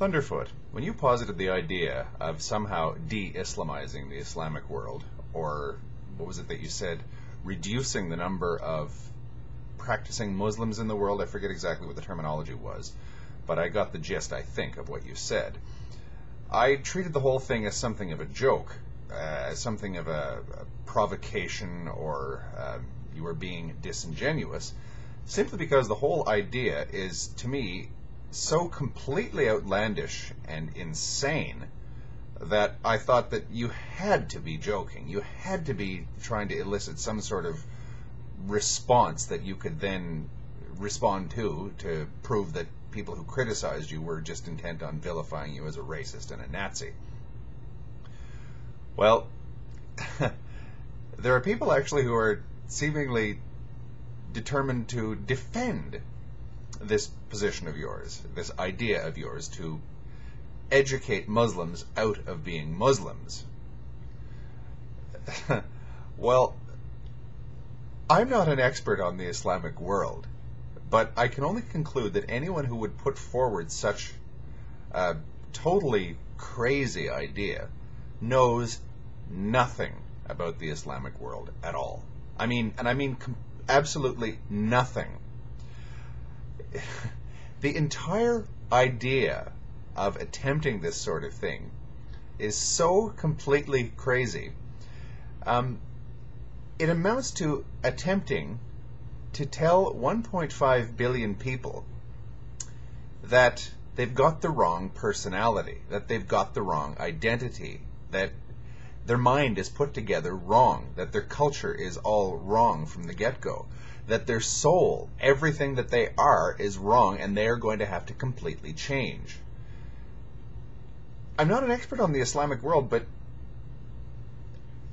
Thunderfoot, when you posited the idea of somehow de-Islamizing the Islamic world, or what was it that you said, reducing the number of practicing Muslims in the world, I forget exactly what the terminology was, but I got the gist, I think, of what you said. I treated the whole thing as something of a joke, as something of a provocation, or you were being disingenuous, simply because the whole idea is, to me, so completely outlandish and insane that I thought that you had to be joking. You had to be trying to elicit some sort of response that you could then respond to prove that people who criticized you were just intent on vilifying you as a racist and a Nazi. Well, there are people actually who are seemingly determined to defend this position of yours, this idea of yours to educate Muslims out of being Muslims. Well, I'm not an expert on the Islamic world, but I can only conclude that anyone who would put forward such a totally crazy idea knows nothing about the Islamic world at all. I mean absolutely nothing. The entire idea of attempting this sort of thing is so completely crazy. It amounts to attempting to tell 1.5 billion people that they've got the wrong personality, that they've got the wrong identity, that their mind is put together wrong, that their culture is all wrong from the get-go, that their soul, everything that they are, is wrong, and they are going to have to completely change. I'm not an expert on the Islamic world, but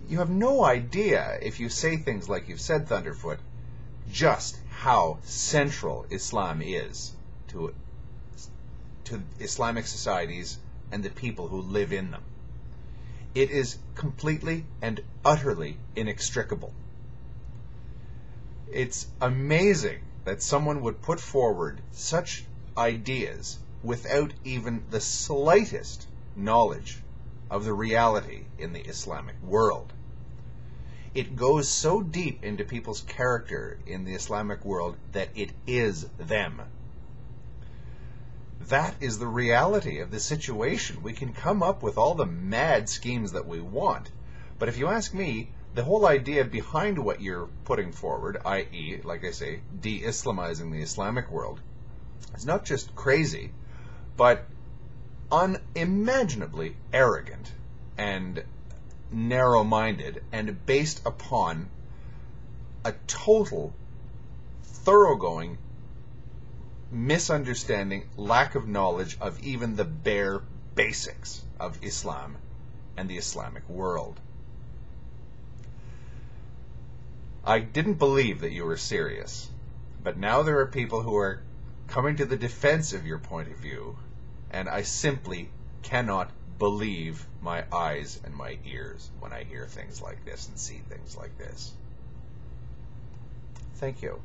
you have no idea, if you say things like you've said, Thunderfoot, just how central Islam is to Islamic societies and the people who live in them. It is completely and utterly inextricable. It's amazing that someone would put forward such ideas without even the slightest knowledge of the reality in the Islamic world. It goes so deep into people's character in the Islamic world that it is them. That is the reality of the situation. We can come up with all the mad schemes that we want, but if you ask me, the whole idea behind what you're putting forward, i.e., like I say, de-Islamizing the Islamic world, is not just crazy, but unimaginably arrogant and narrow-minded and based upon a total, thoroughgoing misunderstanding, lack of knowledge of even the bare basics of Islam and the Islamic world. I didn't believe that you were serious, but now there are people who are coming to the defense of your point of view, and I simply cannot believe my eyes and my ears when I hear things like this and see things like this. Thank you.